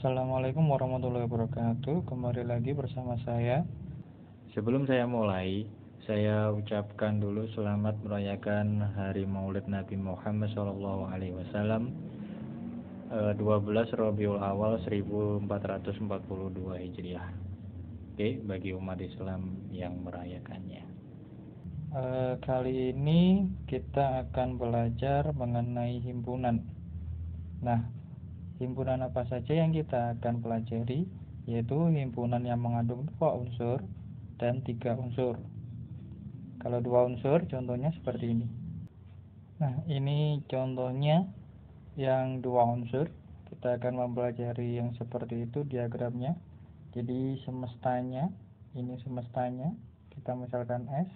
Assalamualaikum warahmatullahi wabarakatuh. Kembali lagi bersama saya. Sebelum saya mulai, saya ucapkan dulu selamat merayakan Hari Maulid Nabi Muhammad SAW 12 Rabiul Awal 1442 Hijriah. Oke, bagi umat Islam yang merayakannya. Kali ini kita akan belajar mengenai himpunan. Nah, himpunan apa saja yang kita akan pelajari? Yaitu himpunan yang mengandung 2 unsur dan 3 unsur. Kalau 2 unsur, contohnya seperti ini. Nah, ini contohnya yang 2 unsur. Kita akan mempelajari yang seperti itu diagramnya. Jadi semestanya, ini semestanya, kita misalkan S.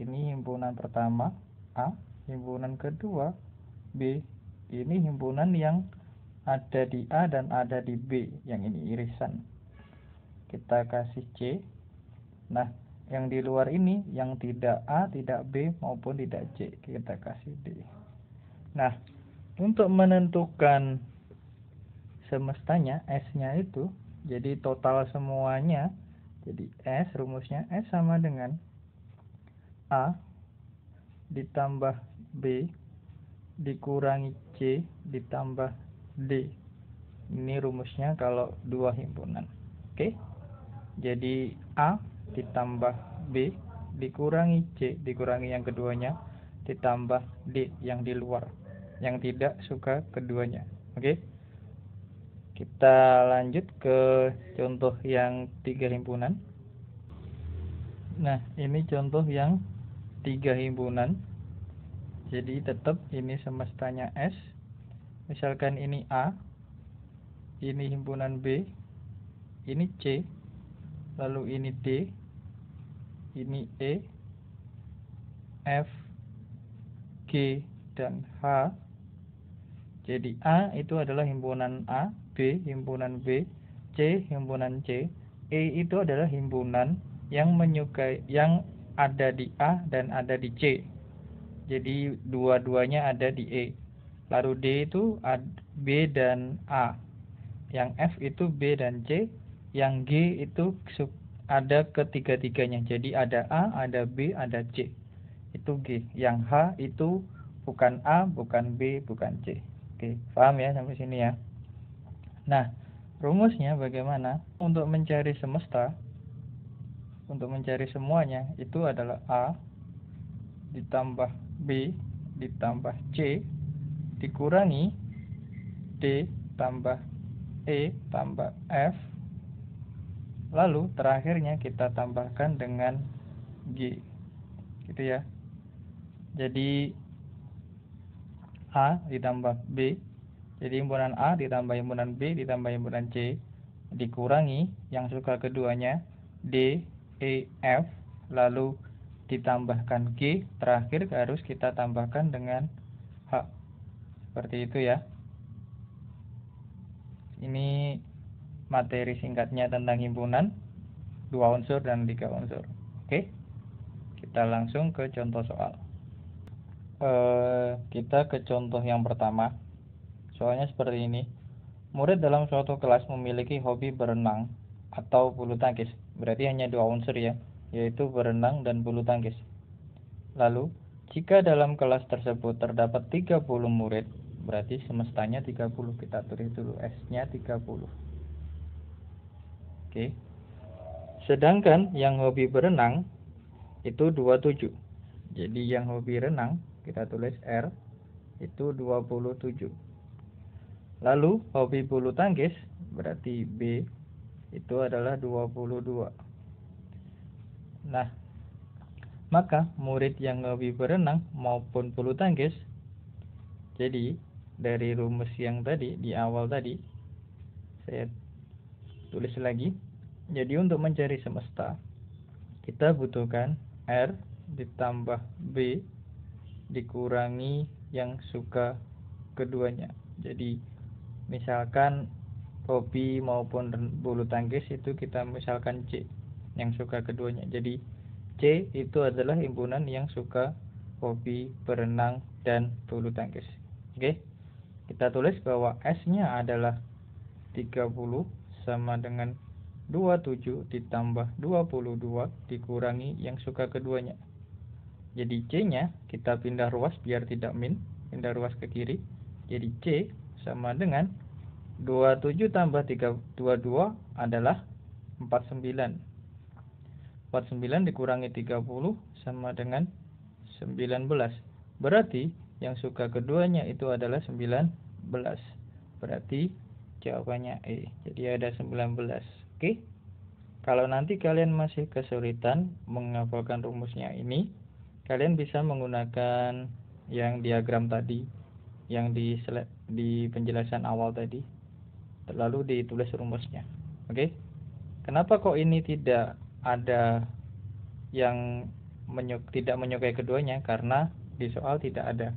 Ini himpunan pertama A, himpunan kedua B. Ini himpunan yang ada di A dan ada di B, yang ini irisan. Kita kasih C. Nah, yang di luar ini yang tidak A, tidak B maupun tidak C, kita kasih D. Nah, untuk menentukan semestanya, S-nya itu, jadi total semuanya, jadi S, rumusnya S sama dengan A ditambah B dikurangi C ditambah D. Ini rumusnya kalau 2 himpunan. Oke? Jadi A ditambah B dikurangi C dikurangi yang keduanya ditambah D yang di luar, yang tidak suka keduanya. Oke? Kita lanjut ke contoh yang 3 himpunan. Nah, ini contoh yang 3 himpunan. Jadi tetap ini semestanya S. Misalkan ini A, ini himpunan B, ini C, lalu ini D, ini E, F, G, dan H. Jadi A itu adalah himpunan A, B himpunan B, C himpunan C, E itu adalah himpunan yang ada di A dan ada di C. Jadi dua-duanya ada di E. Lalu D itu B dan A. Yang F itu B dan C. Yang G itu ada ketiga-tiganya. Jadi ada A, ada B, ada C. Itu G. Yang H itu bukan A, bukan B, bukan C. Oke, paham ya sampai sini ya? Nah, rumusnya bagaimana? Untuk mencari semesta, untuk mencari semuanya, itu adalah A ditambah B ditambah C dikurangi D tambah E tambah F, lalu terakhirnya kita tambahkan dengan G, gitu ya. Jadi A ditambah B, jadi himpunan A ditambah himpunan B ditambah himpunan C dikurangi yang suka keduanya D, E, F, lalu ditambahkan G, terakhir harus kita tambahkan dengan H. Seperti itu ya. Ini materi singkatnya tentang himpunan 2 unsur dan 3 unsur. Oke, kita langsung ke contoh soal. Kita ke contoh yang pertama. Soalnya seperti ini. Murid dalam suatu kelas memiliki hobi berenang atau bulu tangkis. Berarti hanya 2 unsur ya, yaitu berenang dan bulu tangkis. Lalu, jika dalam kelas tersebut terdapat 30 murid, berarti semestanya 30. Kita tulis dulu S-nya 30. Oke. Sedangkan yang hobi berenang itu 27. Jadi yang hobi renang kita tulis R itu 27. Lalu hobi bulu tangkis berarti B itu adalah 22. Nah, maka murid yang hobi berenang maupun bulu tangkis, jadi dari rumus yang tadi di awal tadi saya tulis lagi. Jadi untuk mencari semesta kita butuhkan R ditambah B dikurangi yang suka keduanya. Jadi misalkan hobi maupun bulu tangkis itu kita misalkan C yang suka keduanya. Jadi C itu adalah himpunan yang suka hobi berenang dan bulu tangkis. Oke, kita tulis bahwa S-nya adalah 30 sama dengan 27 ditambah 22 dikurangi yang suka keduanya. Jadi C-nya kita pindah ruas biar tidak min, pindah ruas ke kiri. Jadi C sama dengan 27 tambah 22 adalah 49. 49 dikurangi 30 sama dengan 19. Berarti yang suka keduanya itu adalah 19. Berarti jawabannya E. Jadi ada 19. Oke. Kalau nanti kalian masih kesulitan menghafalkan rumusnya ini, kalian bisa menggunakan yang diagram tadi, yang di penjelasan awal tadi, lalu ditulis rumusnya. Oke. Kenapa kok ini tidak ada yang tidak menyukai keduanya? Karena di soal tidak ada.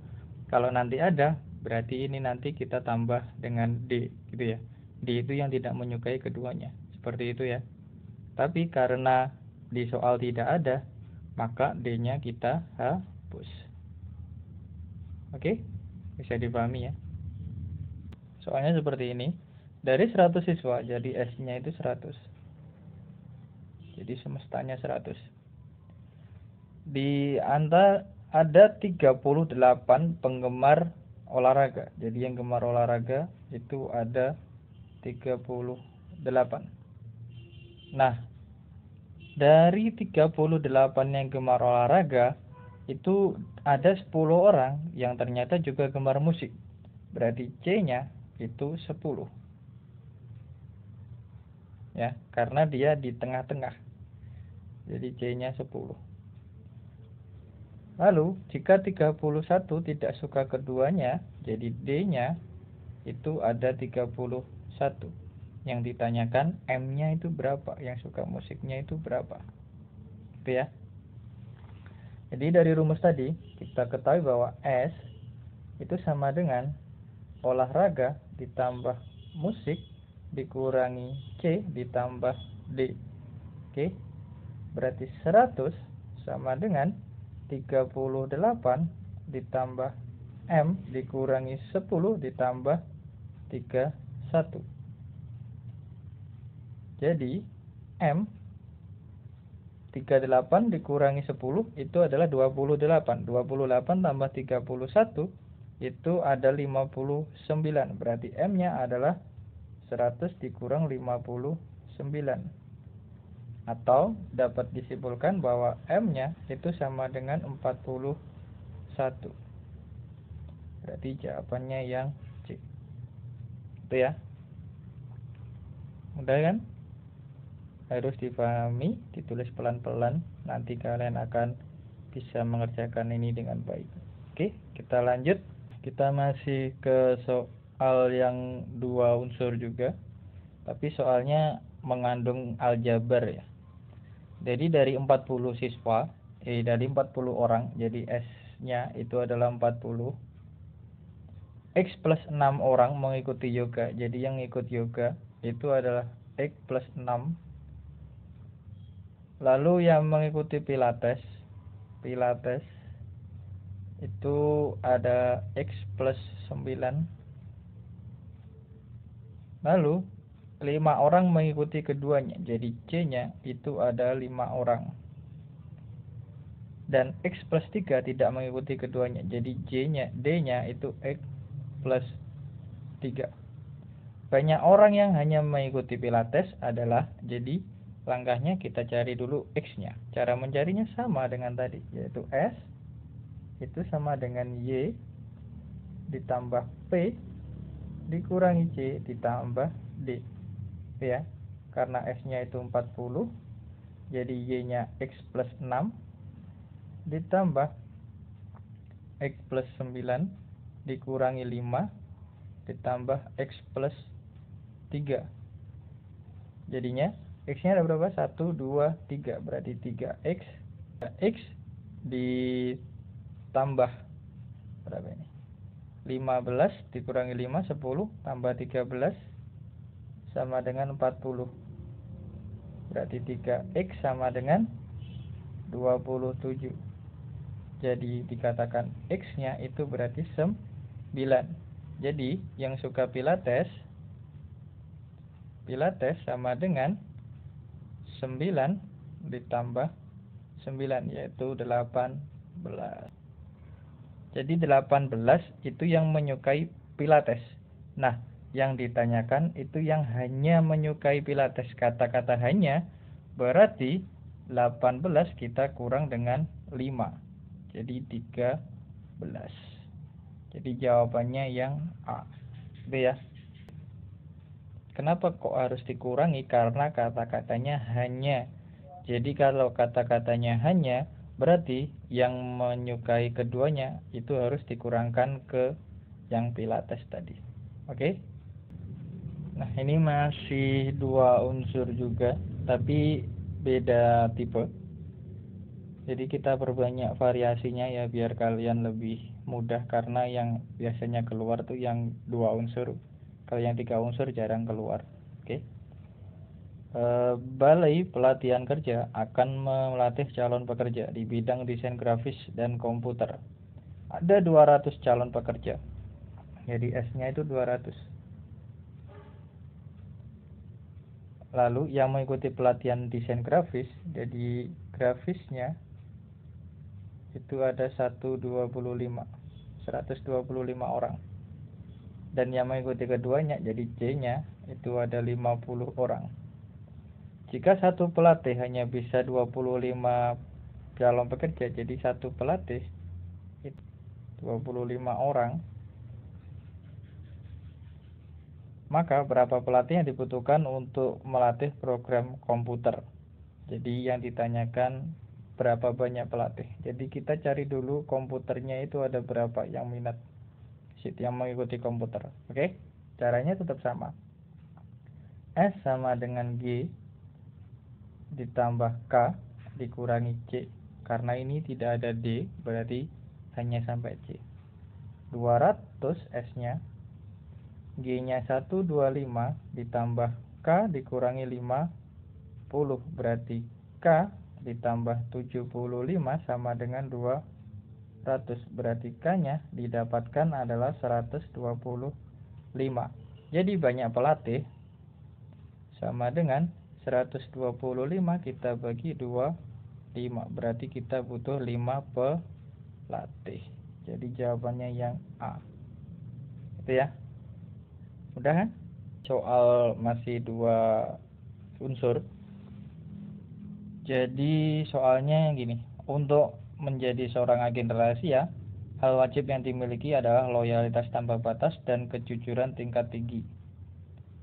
Kalau nanti ada, berarti ini nanti kita tambah dengan D, gitu ya. D itu yang tidak menyukai keduanya. Seperti itu ya. Tapi karena di soal tidak ada, maka D-nya kita hapus. Oke? Bisa dipahami ya. Soalnya seperti ini. Dari 100 siswa, jadi S-nya itu 100. Jadi semestanya 100. Di antara ada 38 penggemar olahraga. Jadi yang gemar olahraga itu ada 38. Nah, dari 38 yang gemar olahraga itu ada 10 orang yang ternyata juga gemar musik. Berarti C-nya itu 10. Ya, karena dia di tengah-tengah. Jadi C-nya 10. Lalu, jika 31 tidak suka keduanya, jadi D-nya itu ada 31. Yang ditanyakan M-nya itu berapa, yang suka musiknya itu berapa. Gitu ya. Jadi dari rumus tadi, kita ketahui bahwa S itu sama dengan olahraga ditambah musik dikurangi C ditambah D. Oke. Berarti 100 sama dengan 38 ditambah M dikurangi 10 ditambah 31. Jadi M 38 dikurangi 10 itu adalah 28. 28 tambah 31 itu ada 59. Berarti M-nya adalah 100 dikurang 59. Atau dapat disimpulkan bahwa M-nya itu sama dengan 41. Berarti jawabannya yang C. Itu ya. Mudah kan? Harus dipahami, ditulis pelan-pelan. Nanti kalian akan bisa mengerjakan ini dengan baik. Oke, kita lanjut. Kita masih ke soal yang 2 unsur juga. Tapi soalnya mengandung aljabar ya. Jadi dari 40 siswa, dari 40 orang, jadi S-nya itu adalah 40. X plus 6 orang mengikuti yoga. Jadi yang ikut yoga itu adalah X plus 6. Lalu yang mengikuti pilates itu ada X plus 9. Lalu 5 orang mengikuti keduanya. Jadi C-nya itu ada 5 orang. Dan X plus 3 tidak mengikuti keduanya. Jadi D-nya itu X plus 3. Banyak orang yang hanya mengikuti pilates adalah, jadi langkahnya kita cari dulu X-nya. Cara mencarinya sama dengan tadi, yaitu S itu sama dengan Y ditambah P dikurangi C ditambah D. Ya, karena S-nya itu 40, jadi Y-nya X plus 6 ditambah X plus 9 dikurangi 5 ditambah X plus 3. Jadinya X-nya ada berapa? 1, 2, 3. Berarti 3X. X ditambah berapa ini? 15 dikurangi 5, 10 tambah 13 sama dengan 40. Berarti 3X sama dengan 27. Jadi dikatakan X-nya itu berarti 9. Jadi yang suka pilates Pilates sama dengan 9 ditambah 9, yaitu 18. Jadi 18 itu yang menyukai Pilates. Nah, yang ditanyakan itu yang hanya menyukai Pilates. Kata-kata hanya berarti 18 kita kurang dengan 5. Jadi 13. Jadi jawabannya yang A. Itu ya. Kenapa kok harus dikurangi? Karena kata-katanya hanya. Jadi kalau kata-katanya hanya, berarti yang menyukai keduanya itu harus dikurangkan ke yang Pilates tadi. Oke? Nah, ini masih dua unsur juga, tapi beda tipe. Jadi kita perbanyak variasinya ya biar kalian lebih mudah, karena yang biasanya keluar tuh yang dua unsur. Kalau yang 3 unsur jarang keluar. Oke. Balai Pelatihan Kerja akan melatih calon pekerja di bidang desain grafis dan komputer. Ada 200 calon pekerja. Jadi S-nya itu 200. Lalu yang mengikuti pelatihan desain grafis, jadi grafisnya itu ada 125 orang. Dan yang mengikuti keduanya, jadi C-nya itu ada 50 orang. Jika satu pelatih hanya bisa 25 calon pekerja, jadi satu pelatih itu 25 orang, maka berapa pelatih yang dibutuhkan untuk melatih program komputer? Jadi yang ditanyakan berapa banyak pelatih. Jadi kita cari dulu komputernya itu ada berapa yang minat, yang mengikuti komputer. Oke? Caranya tetap sama. S sama dengan G ditambah K dikurangi C. Karena ini tidak ada D, berarti hanya sampai C. 200 S-nya, G-nya 125 ditambah K dikurangi 50, berarti K ditambah 75 sama dengan 200, berarti K-nya didapatkan adalah 125. Jadi banyak pelatih sama dengan 125 kita bagi 25, berarti kita butuh 5 pelatih. Jadi jawabannya yang A. Itu ya. Udah kan? Soal masih 2 unsur. Jadi soalnya gini, untuk menjadi seorang agen rahasia, hal wajib yang dimiliki adalah loyalitas tanpa batas dan kejujuran tingkat tinggi.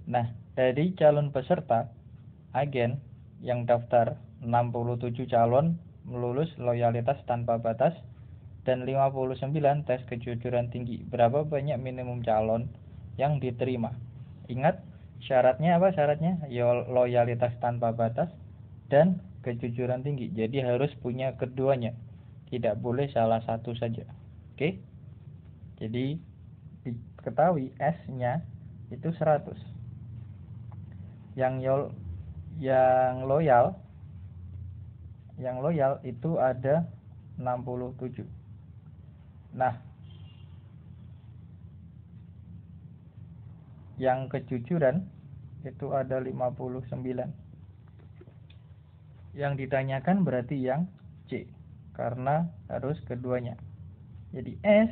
Nah, dari calon peserta agen yang daftar, 67 calon lulus loyalitas tanpa batas dan 59 tes kejujuran tinggi. Berapa banyak minimum calon yang diterima? Ingat, syaratnya apa syaratnya? Loyalitas tanpa batas dan kejujuran tinggi. Jadi harus punya keduanya. Tidak boleh salah satu saja. Oke? Jadi diketahui S-nya itu 100. Yang loyal itu ada 67. Nah, yang kejujuran itu ada 59. Yang ditanyakan berarti yang C, karena harus keduanya. Jadi S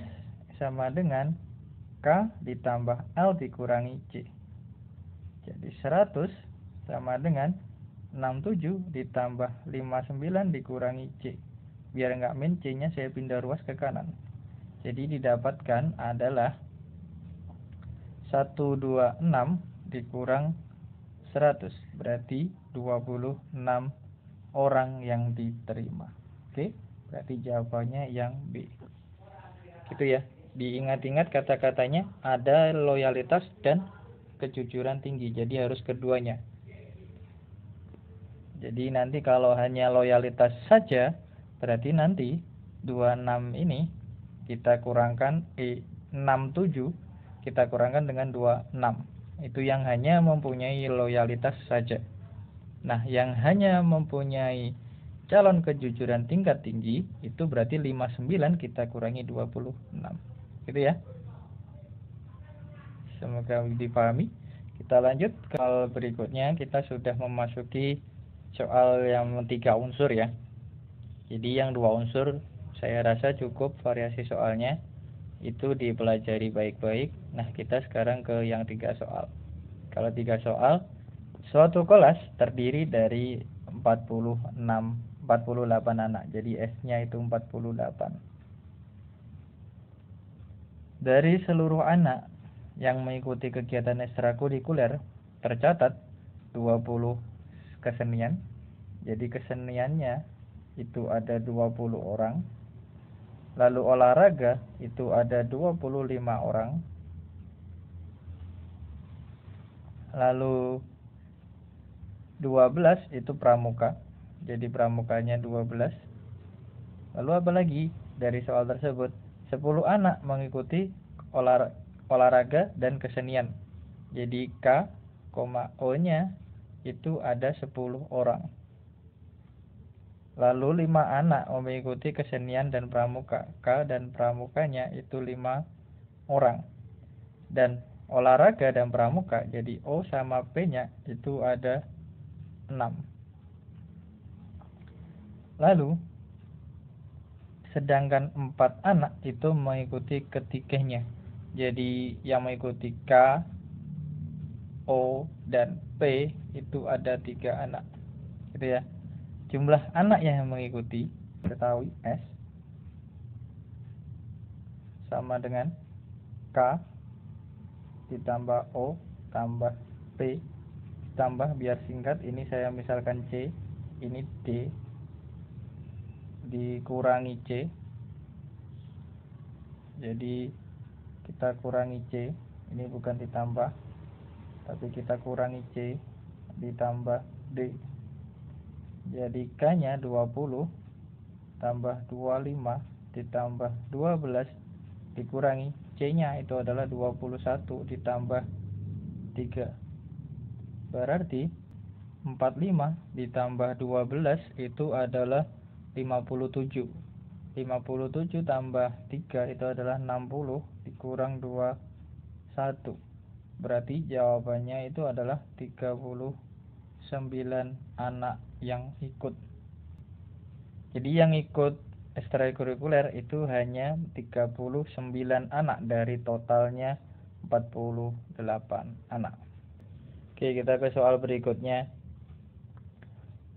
sama dengan K ditambah L dikurangi C. Jadi 100 sama dengan 67 ditambah 59 dikurangi C. Biar nggak min, C-nya saya pindah ruas ke kanan. Jadi didapatkan adalah 126 dikurang 100, berarti 26 orang yang diterima. Oke, berarti jawabannya yang B. Gitu ya. Diingat-ingat kata-katanya, ada loyalitas dan kejujuran tinggi. Jadi harus keduanya. Jadi nanti kalau hanya loyalitas saja, berarti nanti 26 ini kita kurangkan 67 kita kurangkan dengan 26. Itu yang hanya mempunyai loyalitas saja. Nah, yang hanya mempunyai calon kejujuran tingkat tinggi itu berarti 59 kita kurangi 26. Gitu ya. Semoga dipahami. Kita lanjut ke soal berikutnya. Kita sudah memasuki soal yang 3 unsur ya. Jadi yang 2 unsur saya rasa cukup variasi soalnya. Itu dipelajari baik-baik. Nah, kita sekarang ke yang 3 soal. Kalau 3 soal, suatu kelas terdiri dari 48 anak. Jadi S-nya itu 48. Dari seluruh anak yang mengikuti kegiatan ekstrakurikuler tercatat 20 kesenian. Jadi keseniannya itu ada 20 orang. Lalu olahraga itu ada 25 orang. Lalu 12 itu pramuka. Jadi pramukanya 12. Lalu apa lagi dari soal tersebut? 10 anak mengikuti olahraga dan kesenian. Jadi K, O-nya itu ada 10 orang. Lalu 5 anak mengikuti kesenian dan pramuka. K dan pramukanya itu 5 orang. Dan olahraga dan pramuka, jadi O sama P-nya itu ada 6. Lalu sedangkan 4 anak itu mengikuti ketiganya. Jadi yang mengikuti K, O, dan P itu ada 3 anak. Gitu ya. Jumlah anak yang mengikuti ketahui S sama dengan K ditambah O tambah P tambah, biar singkat, ini saya misalkan C, ini D dikurangi C. Jadi kita kurangi C, ini bukan ditambah tapi kita kurangi C ditambah D. Jadi K nya 20 tambah 25 ditambah 12 dikurangi C nya itu adalah 21 ditambah 3. Berarti 45 ditambah 12 itu adalah 57. 57 tambah 3 itu adalah 60 dikurang 21. Berarti jawabannya itu adalah 39 anak yang ikut. Jadi yang ikut ekstrakurikuler itu hanya 39 anak dari totalnya 48 anak. Oke, kita ke soal berikutnya.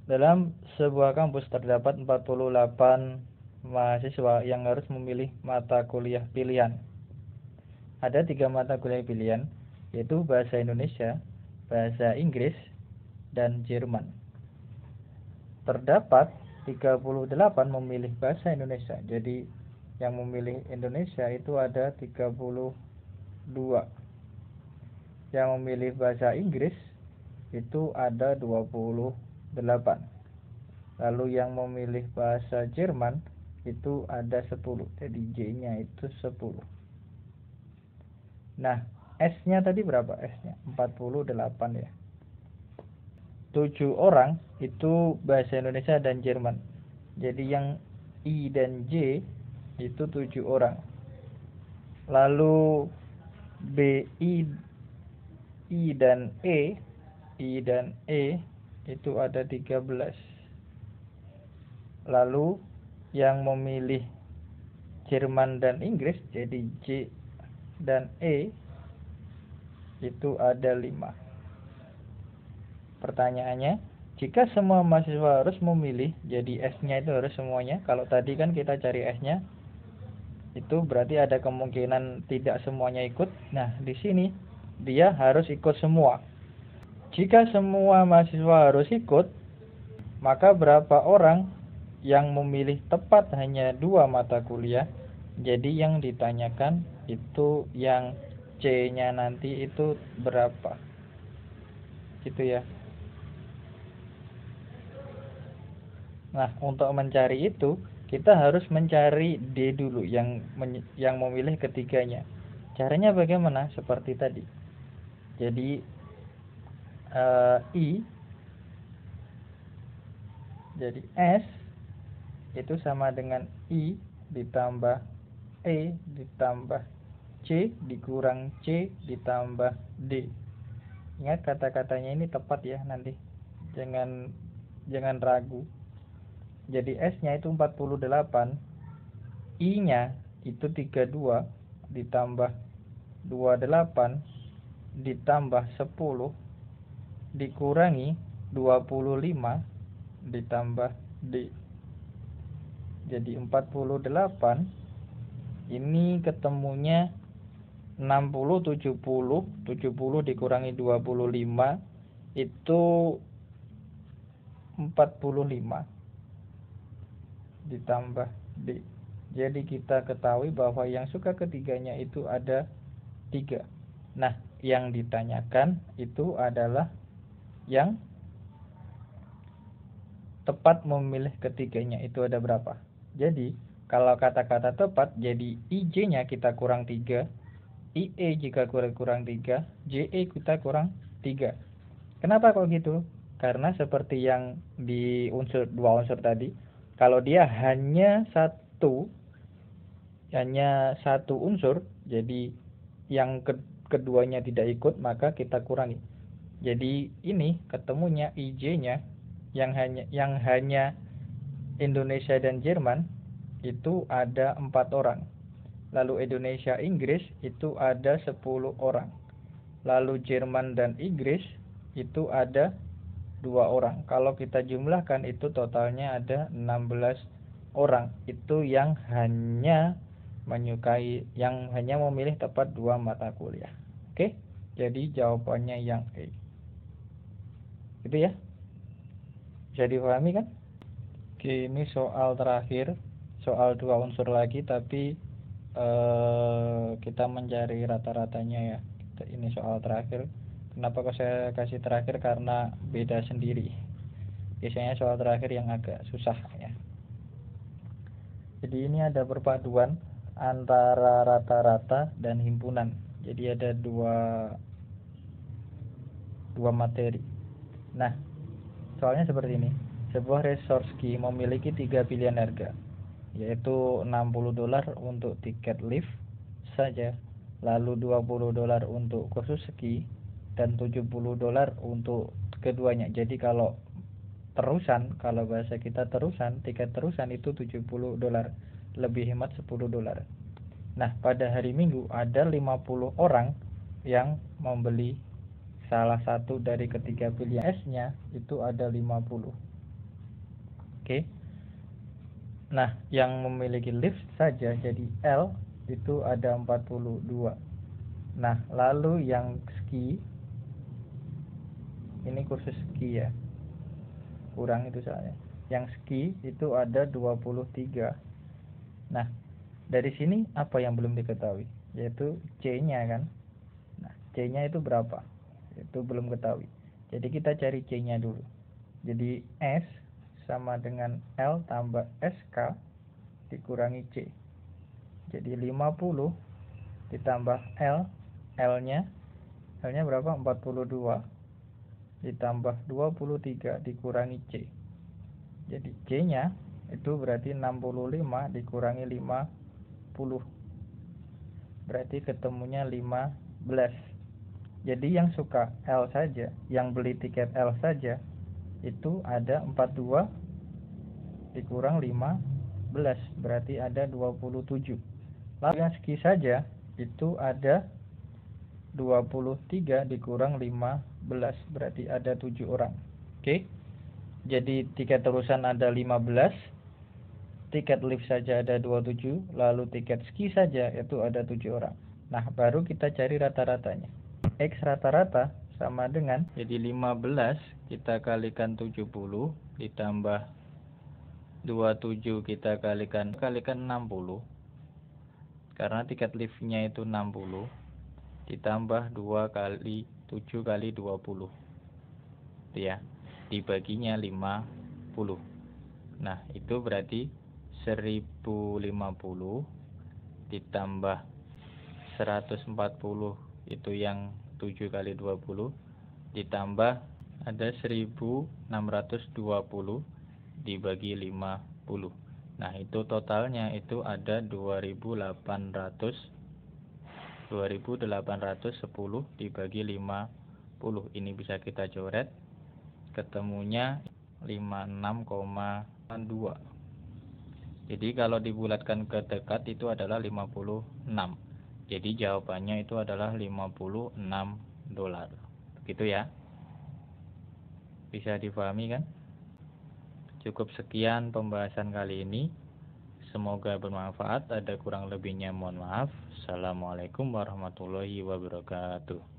Dalam sebuah kampus terdapat 48 mahasiswa yang harus memilih mata kuliah pilihan. Ada 3 mata kuliah pilihan, yaitu bahasa Indonesia, bahasa Inggris, dan Jerman. Terdapat 38 memilih bahasa Indonesia. Jadi yang memilih Indonesia itu ada 32. Yang memilih bahasa Inggris itu ada 28. Lalu yang memilih bahasa Jerman itu ada 10. Jadi J-nya itu 10. Nah, S-nya tadi berapa S-nya? 48 ya. 7 orang itu bahasa Indonesia dan Jerman. Jadi yang I dan J itu 7 orang. Lalu B, I dan E itu ada 13. Lalu yang memilih Jerman dan Inggris, jadi J dan E itu ada 5. Pertanyaannya, jika semua mahasiswa harus memilih, jadi S-nya itu harus semuanya. Kalau tadi kan kita cari S-nya, itu berarti ada kemungkinan tidak semuanya ikut. Nah, di sini dia harus ikut semua. Jika semua mahasiswa harus ikut, maka berapa orang yang memilih tepat hanya 2 mata kuliah? Jadi yang ditanyakan itu yang C-nya nanti itu berapa? Gitu ya. Nah, untuk mencari itu kita harus mencari D dulu yang memilih ketiganya. Caranya bagaimana? Seperti tadi. Jadi I, jadi S itu sama dengan I ditambah ditambah C dikurang C ditambah D. Ingat kata-katanya ini tepat ya nanti. Jangan ragu. Jadi S-nya itu 48, I-nya itu 32 ditambah 28 ditambah 10 dikurangi 25 ditambah D. Jadi 48 ini ketemunya 60, 70 dikurangi 25 itu 45 ditambah D. Jadi kita ketahui bahwa yang suka ketiganya itu ada 3. Nah, yang ditanyakan itu adalah yang tepat memilih ketiganya itu ada berapa. Jadi kalau kata-kata tepat, jadi IJ-nya kita kurang 3, IE jika kurang 3, JE kita kurang 3. Kenapa kok gitu? Karena seperti yang di dua unsur tadi, kalau dia hanya satu unsur, jadi yang keduanya tidak ikut, maka kita kurangi. Jadi ini ketemunya IJ-nya yang hanya Indonesia dan Jerman itu ada 4 orang. Lalu Indonesia Inggris itu ada 10 orang. Lalu Jerman dan Inggris itu ada 2 orang. Kalau kita jumlahkan itu totalnya ada 16 orang. Itu yang hanya memilih tepat 2 mata kuliah. Oke? Jadi jawabannya yang E. Gitu ya? Bisa dipahami kan? Oke, ini soal terakhir, soal 2 unsur lagi, tapi kita mencari rata-ratanya ya. Ini soal terakhir. Kenapa kok saya kasih terakhir? Karena beda sendiri. Biasanya soal terakhir yang agak susah ya. Jadi ini ada perpaduan antara rata-rata dan himpunan. Jadi ada dua materi. Nah, soalnya seperti ini. Sebuah resort ski memiliki 3 pilihan harga, yaitu $60 untuk tiket lift saja, lalu $20 untuk kursus ski, dan $70 untuk keduanya. Jadi kalau bahasa kita tiket terusan itu $70, lebih hemat $10. Nah, pada hari Minggu ada 50 orang yang membeli salah satu dari ketiga pilihan. S-nya itu ada 50. Oke. Nah, yang memiliki lift saja jadi L itu ada 42. Nah, lalu yang ski, ini kursus ski ya, kurang itu soalnya. Yang ski itu ada 23. Nah, dari sini apa yang belum diketahui? Yaitu C-nya kan. Nah, C-nya itu berapa? Itu belum ketahui. Jadi kita cari C-nya dulu. Jadi S sama dengan L tambah SK dikurangi C. Jadi 50 ditambah L, L-nya berapa? 42 ditambah 23 dikurangi C. Jadi C-nya itu berarti 65 dikurangi 50. Berarti ketemunya 15. Jadi yang suka L saja, yang beli tiket L saja itu ada 42 dikurang 15, berarti ada 27. Lalu yang ski saja itu ada 23 dikurang 15, berarti ada 7 orang. Oke. Jadi tiket terusan ada 15, tiket lift saja ada 27, lalu tiket ski saja itu ada 7 orang. Nah, baru kita cari rata-ratanya. X rata-rata sama dengan, jadi 15 kita kalikan 70 ditambah 27 kita kalikan 60, karena tiket liftnya itu 60 ditambah 2 kali 7 kali 20 itu ya, dibaginya 50. Nah, itu berarti 1050 ditambah 140 itu yang 7 kali 20 ditambah ada 1620 dibagi 50. Nah, itu totalnya itu ada 2810 dibagi 50. Ini bisa kita coret, ketemunya 56,2. Jadi kalau dibulatkan ke dekat itu adalah 56. Jadi jawabannya itu adalah 56 dolar. Begitu ya. Bisa dipahami kan? Cukup sekian pembahasan kali ini. Semoga bermanfaat. Ada kurang lebihnya mohon maaf. Assalamualaikum warahmatullahi wabarakatuh.